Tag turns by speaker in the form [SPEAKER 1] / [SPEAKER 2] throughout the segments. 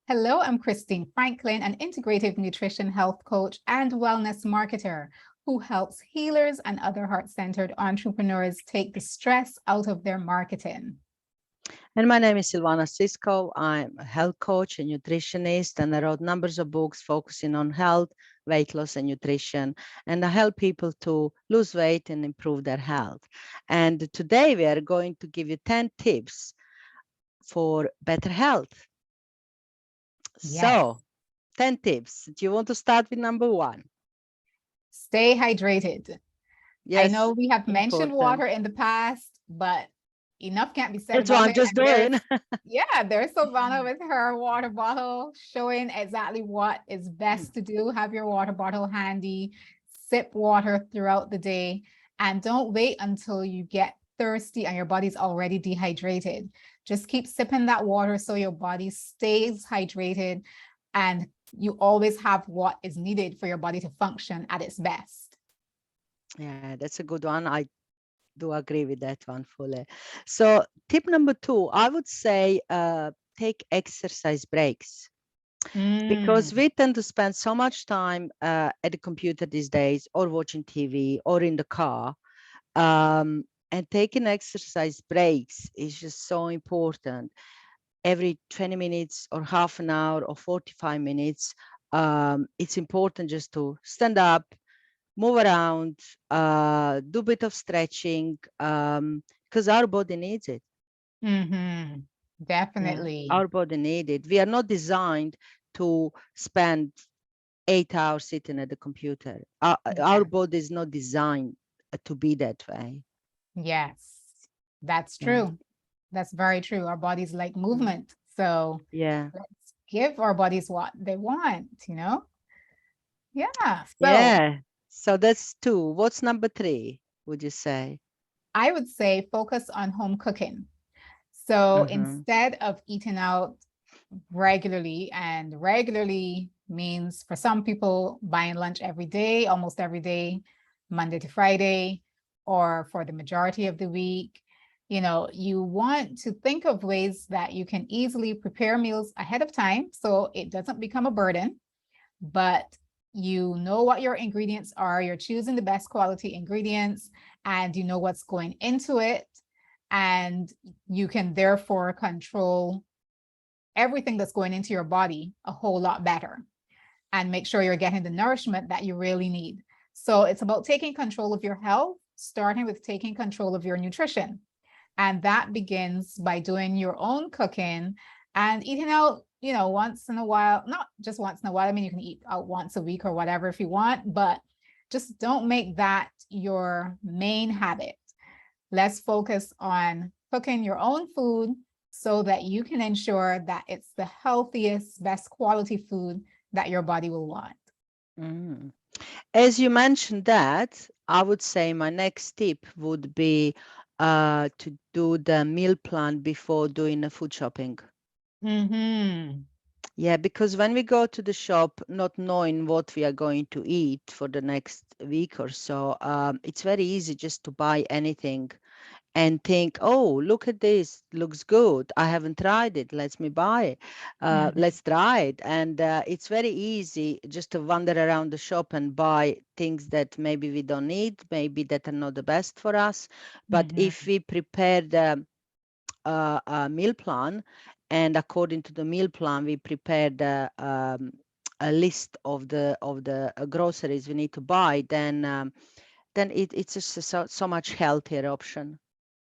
[SPEAKER 1] Hello, I'm Christine Franklyn, an integrative nutrition health coach and wellness marketer who helps healers and other heart-centered entrepreneurs take the stress out of their marketing.
[SPEAKER 2] And my name is Silvana Siskov. I'm a health coach and nutritionist, and I wrote numbers of books focusing on health, weight loss, and nutrition. And I help people to lose weight and improve their health. And today we are going to give you 10 tips for better health.
[SPEAKER 1] Yes.
[SPEAKER 2] So, 10 tips. Do you want to start with number one?
[SPEAKER 1] Stay hydrated. I know
[SPEAKER 2] Yes,
[SPEAKER 1] we have mentioned
[SPEAKER 2] important.
[SPEAKER 1] water in the past, but enough can't be said
[SPEAKER 2] That's what
[SPEAKER 1] about
[SPEAKER 2] I'm
[SPEAKER 1] it.
[SPEAKER 2] just
[SPEAKER 1] And
[SPEAKER 2] doing.
[SPEAKER 1] there's Silvana with her water bottle showing exactly what is best to do. Have your water bottle handy, sip water throughout the day, and don't wait until you get thirsty and your body's already dehydrated. Just keep sipping that water so your body stays hydrated and you always have what is needed for your body to function at its best.
[SPEAKER 2] Yeah, that's a good one. I do agree with that one fully. So, tip number two, I would say take exercise breaks because
[SPEAKER 1] Mm,
[SPEAKER 2] we tend to spend so much time at the computer these days, or watching TV, or in the car. And taking exercise breaks is just so important. Every 20 minutes, or half an hour, or 45 minutes, it's important just to stand up, move around, do a bit of stretching, because our body needs it.
[SPEAKER 1] mm-hmm.
[SPEAKER 2] Yeah,
[SPEAKER 1] Definitely.
[SPEAKER 2] our body needs it. We are not designed to spend 8 hours sitting at the computer. Our
[SPEAKER 1] Yeah.
[SPEAKER 2] body is not designed to be that way.
[SPEAKER 1] Yes, that's
[SPEAKER 2] Yeah.
[SPEAKER 1] true. That's very true. Our bodies like
[SPEAKER 2] Mm.
[SPEAKER 1] movement. So
[SPEAKER 2] Yeah.
[SPEAKER 1] let's give our bodies what they want. Yeah. So
[SPEAKER 2] Yeah. So that's two. What's number three, would you say?
[SPEAKER 1] I would say focus on home cooking. So
[SPEAKER 2] Mm-hmm.
[SPEAKER 1] instead of eating out regularly, and regularly means for some people buying lunch every day, almost every day, Monday to Friday, or for the majority of the week. You want to think of ways that you can easily prepare meals ahead of time so it doesn't become a burden, but you know what your ingredients are, you're choosing the best quality ingredients, and you know what's going into it. And you can therefore control everything that's going into your body a whole lot better and make sure you're getting the nourishment that you really need. So it's about taking control of your health, starting with taking control of your nutrition. And that begins by doing your own cooking and eating out, once in a while, not just once in a while. I mean, you can eat out once a week or whatever if you want, but just don't make that your main habit. Let's focus on cooking your own food so that you can ensure that it's the healthiest, best quality food that your body will want.
[SPEAKER 2] Mm. As you mentioned that, I would say my next tip would be to do the meal plan before doing the food shopping.
[SPEAKER 1] Mm-hmm.
[SPEAKER 2] Yeah, because when we go to the shop, not knowing what we are going to eat for the next week or so, it's very easy just to buy anything and think, oh, look at this, looks good. I haven't tried it. Let's me buy it.
[SPEAKER 1] Mm-hmm.
[SPEAKER 2] Let's try it. And it's very easy just to wander around the shop and buy things that maybe we don't need, maybe that are not the best for us. But if
[SPEAKER 1] Mm-hmm.
[SPEAKER 2] we prepare the meal plan, and according to the meal plan, we prepare a list of the groceries we need to buy, then it's just a so much healthier option.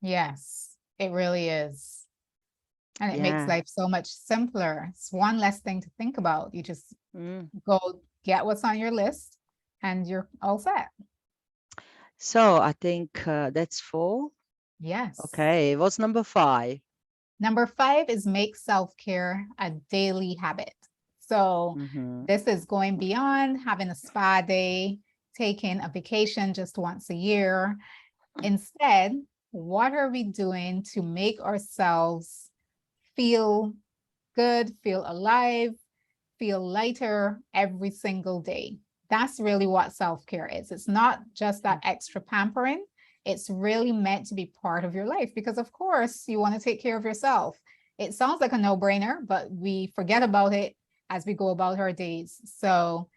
[SPEAKER 1] Yes, it really is. And it makes
[SPEAKER 2] Yeah.
[SPEAKER 1] life so much simpler. It's one less thing to think about. You just
[SPEAKER 2] Mm.
[SPEAKER 1] go get what's on your list and you're all set.
[SPEAKER 2] So I think that's four.
[SPEAKER 1] Yes.
[SPEAKER 2] Okay, what's number five?
[SPEAKER 1] Number 5 is make self-care a daily habit. So
[SPEAKER 2] Mm-hmm.
[SPEAKER 1] this is going beyond having a spa day, taking a vacation just once a year. Instead, what are we doing to make ourselves feel good, feel alive, feel lighter every single day? That's really what self-care is. It's not just that extra pampering. It's really meant to be part of your life because, of course, you want to take care of yourself. It sounds like a no-brainer, but we forget about it as we go about our days. So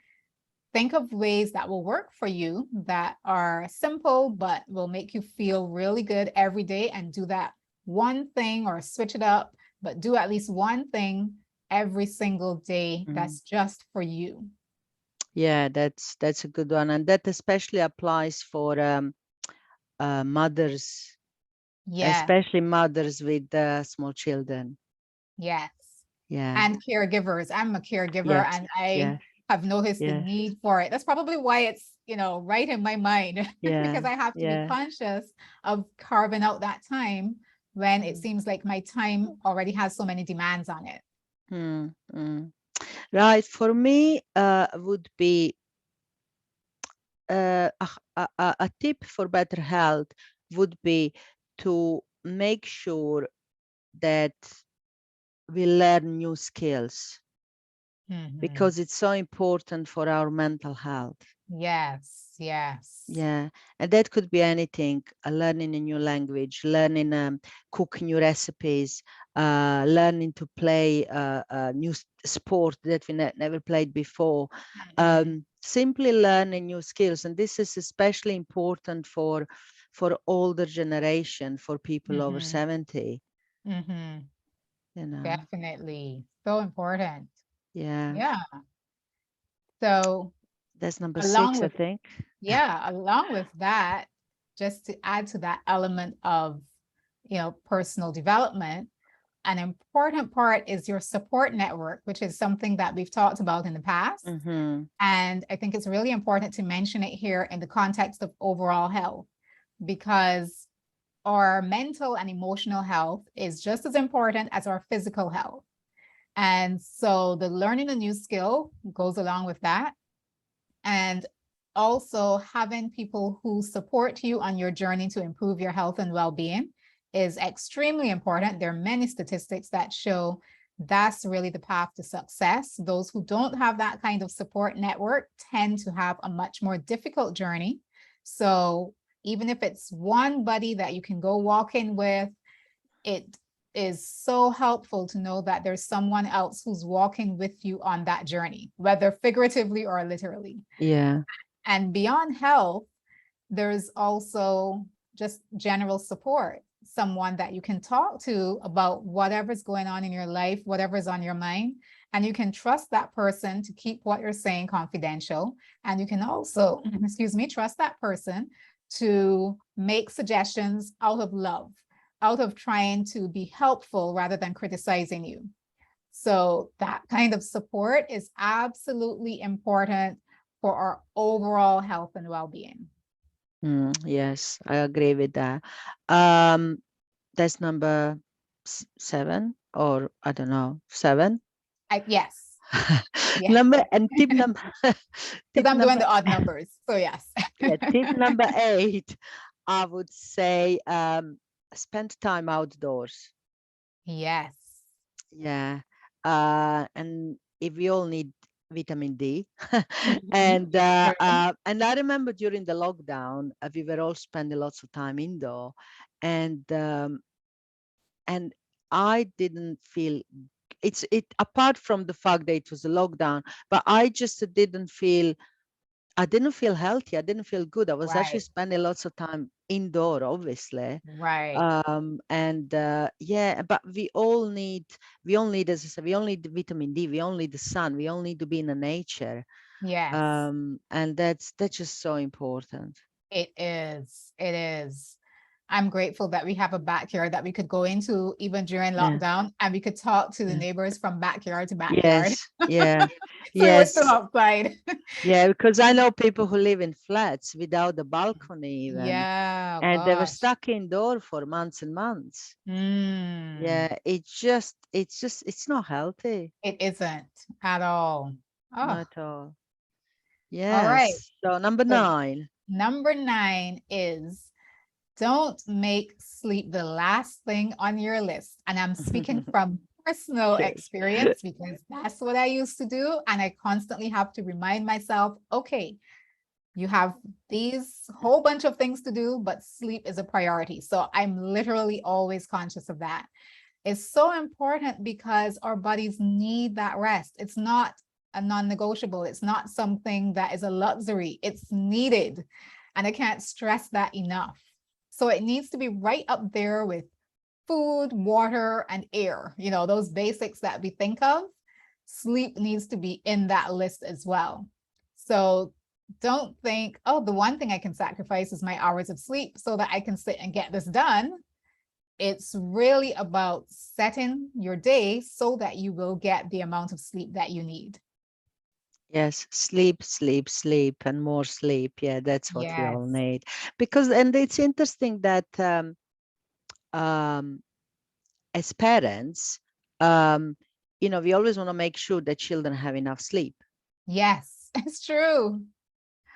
[SPEAKER 1] think of ways that will work for you that are simple, but will make you feel really good every day, and do that one thing or switch it up, but do at least one thing every single day
[SPEAKER 2] Mm.
[SPEAKER 1] that's just for you.
[SPEAKER 2] Yeah, that's a good one, and that especially applies for mothers,
[SPEAKER 1] Yes,
[SPEAKER 2] especially mothers with small children.
[SPEAKER 1] yes.
[SPEAKER 2] Yeah.
[SPEAKER 1] And caregivers. I'm a caregiver,
[SPEAKER 2] Yes.
[SPEAKER 1] and I
[SPEAKER 2] Yes.
[SPEAKER 1] have noticed the
[SPEAKER 2] Yes.
[SPEAKER 1] need for it. That's probably why it's, right in my mind,
[SPEAKER 2] Yeah.
[SPEAKER 1] because I have to be
[SPEAKER 2] Yeah.
[SPEAKER 1] conscious of carving out that time when it
[SPEAKER 2] Mm.
[SPEAKER 1] seems like my time already has so many demands on it.
[SPEAKER 2] Mm. Mm. Right. For me, would be a tip for better health would be to make sure that we learn new skills,
[SPEAKER 1] Mhm.
[SPEAKER 2] because it's so important for our mental health.
[SPEAKER 1] Yes, yes.
[SPEAKER 2] Yeah, and that could be anything: learning a new language, learning cook new recipes, learning to play a new sport that we never played before,
[SPEAKER 1] Mhm.
[SPEAKER 2] simply learning new skills. And this is especially important for older generation, for people over
[SPEAKER 1] Mhm.
[SPEAKER 2] 70,
[SPEAKER 1] Mhm.
[SPEAKER 2] you know.
[SPEAKER 1] Definitely. So important.
[SPEAKER 2] Yeah,
[SPEAKER 1] Yeah. So
[SPEAKER 2] that's number
[SPEAKER 1] along
[SPEAKER 2] 6, I
[SPEAKER 1] with
[SPEAKER 2] think.
[SPEAKER 1] Yeah, along with that, just to add to that element of, personal development, an important part is your support network, which is something that we've talked about in the past.
[SPEAKER 2] Mm-hmm.
[SPEAKER 1] And I think it's really important to mention it here in the context of overall health, because our mental and emotional health is just as important as our physical health. And so the learning a new skill goes along with that. And also having people who support you on your journey to improve your health and well-being is extremely important. There are many statistics that show that's really the path to success. Those who don't have that kind of support network tend to have a much more difficult journey. So even if it's one buddy that you can go walk in with, it is so helpful to know that there's someone else who's walking with you on that journey, whether figuratively or literally.
[SPEAKER 2] Yeah.
[SPEAKER 1] And beyond health, there's also just general support, someone that you can talk to about whatever's going on in your life, whatever's on your mind. And you can trust that person to keep what you're saying confidential. And you can also, excuse me, trust that person to make suggestions out of love, out of trying to be helpful rather than criticizing you. So that kind of support is absolutely important for our overall health and well-being.
[SPEAKER 2] Yes, I agree with that. Um, that's number 7, or I don't know, 7.
[SPEAKER 1] Yes, yeah,
[SPEAKER 2] Number and tip number
[SPEAKER 1] because
[SPEAKER 2] tip
[SPEAKER 1] I'm doing
[SPEAKER 2] number
[SPEAKER 1] the odd numbers. So yes.
[SPEAKER 2] yeah, tip number 8, I would say spend time outdoors.
[SPEAKER 1] Yes.
[SPEAKER 2] Yeah. And if we all need vitamin D.
[SPEAKER 1] Mhm. True.
[SPEAKER 2] And I remember during the lockdown, we were all spending lots of time indoor, and and I didn't feel it apart from the fact that it was a lockdown, but I didn't feel healthy. I didn't feel good. I was actually
[SPEAKER 1] Right,
[SPEAKER 2] spending lots of time indoor, obviously.
[SPEAKER 1] right.
[SPEAKER 2] And yeah, but we all need, as I said, we all need the vitamin D, we all need the sun, we all need to be in the nature.
[SPEAKER 1] Yes,
[SPEAKER 2] And that's just so important.
[SPEAKER 1] it is. It is. I'm grateful that we have a backyard that we could go into even during
[SPEAKER 2] Yeah.
[SPEAKER 1] lockdown, and we could talk to the
[SPEAKER 2] Yeah.
[SPEAKER 1] neighbors from backyard to backyard.
[SPEAKER 2] Yes. Yeah.
[SPEAKER 1] So we were still
[SPEAKER 2] Yes.
[SPEAKER 1] outside.
[SPEAKER 2] Yeah, because I know people who live in flats without the balcony even,
[SPEAKER 1] Yeah,
[SPEAKER 2] and they were
[SPEAKER 1] gosh.
[SPEAKER 2] stuck indoor for months and months.
[SPEAKER 1] Mm,
[SPEAKER 2] Yeah, it's not healthy.
[SPEAKER 1] it isn't at all.
[SPEAKER 2] Not
[SPEAKER 1] Oh,
[SPEAKER 2] at all.
[SPEAKER 1] all right.
[SPEAKER 2] Yes. So number
[SPEAKER 1] So
[SPEAKER 2] 9.
[SPEAKER 1] number 9 is don't make sleep the last thing on your list. And I'm speaking from personal experience because that's what I used to do. And I constantly have to remind myself, okay, you have these whole bunch of things to do, but sleep is a priority. So I'm literally always conscious of that. is so important because our bodies need that rest. It's not a non-negotiable. It's not something that is a luxury. It's needed. And I can't stress that enough. So it needs to be right up there with food, water, and air, those basics that we think of. Sleep needs to be in that list as well. So don't think, oh, the one thing I can sacrifice is my hours of sleep so that I can sit and get this done. It's really about setting your day so that you will get the amount of sleep that you need.
[SPEAKER 2] Yes, sleep, sleep, sleep, and more sleep. Yeah, that's what we all
[SPEAKER 1] Yes.
[SPEAKER 2] need. And it's interesting that um, as parents, we always want to make sure that children have enough sleep.
[SPEAKER 1] Yes, it's true.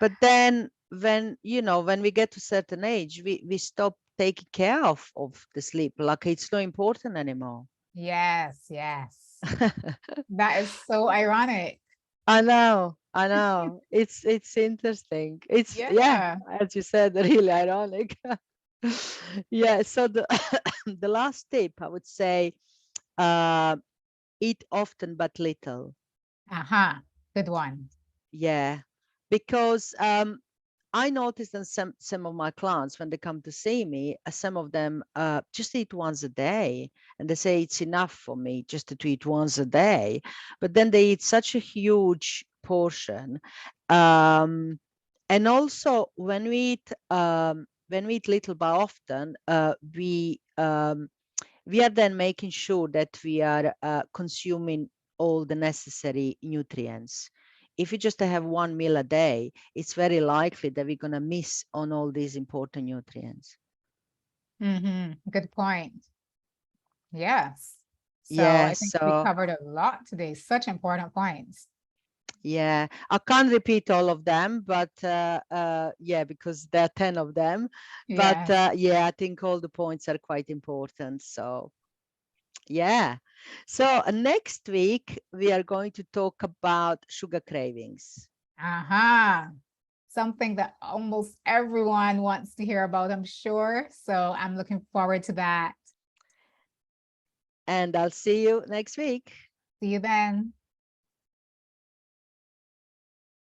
[SPEAKER 2] But then when we get to a certain age, we stop taking care of the sleep, like it's not important anymore.
[SPEAKER 1] Yes, yes. That is so ironic.
[SPEAKER 2] I know. It's interesting. It's, yeah,
[SPEAKER 1] Yeah.
[SPEAKER 2] as you said, really ironic. Yeah. So the the last tip I would say, uh, eat often but little.
[SPEAKER 1] Uh-huh. Good one.
[SPEAKER 2] Yeah, because I noticed that some of my clients, when they come to see me, some of them just eat once a day, and they say it's enough for me just to eat once a day. But then they eat such a huge portion, and also when we eat little but often, we are then making sure that we are consuming all the necessary nutrients. If you just have one meal a day, it's very likely that we're going to miss on all these important nutrients.
[SPEAKER 1] Good point. Yes. So
[SPEAKER 2] Yeah,
[SPEAKER 1] I think we
[SPEAKER 2] so
[SPEAKER 1] covered a lot today. Such important points.
[SPEAKER 2] yeah, I can't repeat all of them, but yeah, because there are 10 of them. But
[SPEAKER 1] Yes.
[SPEAKER 2] yeah, I think all the points are quite important. So yeah. So next week, we are going to talk about sugar cravings.
[SPEAKER 1] Uh-huh. Something that almost everyone wants to hear about, I'm sure. So I'm looking forward to that.
[SPEAKER 2] And I'll see you next week.
[SPEAKER 1] See you then.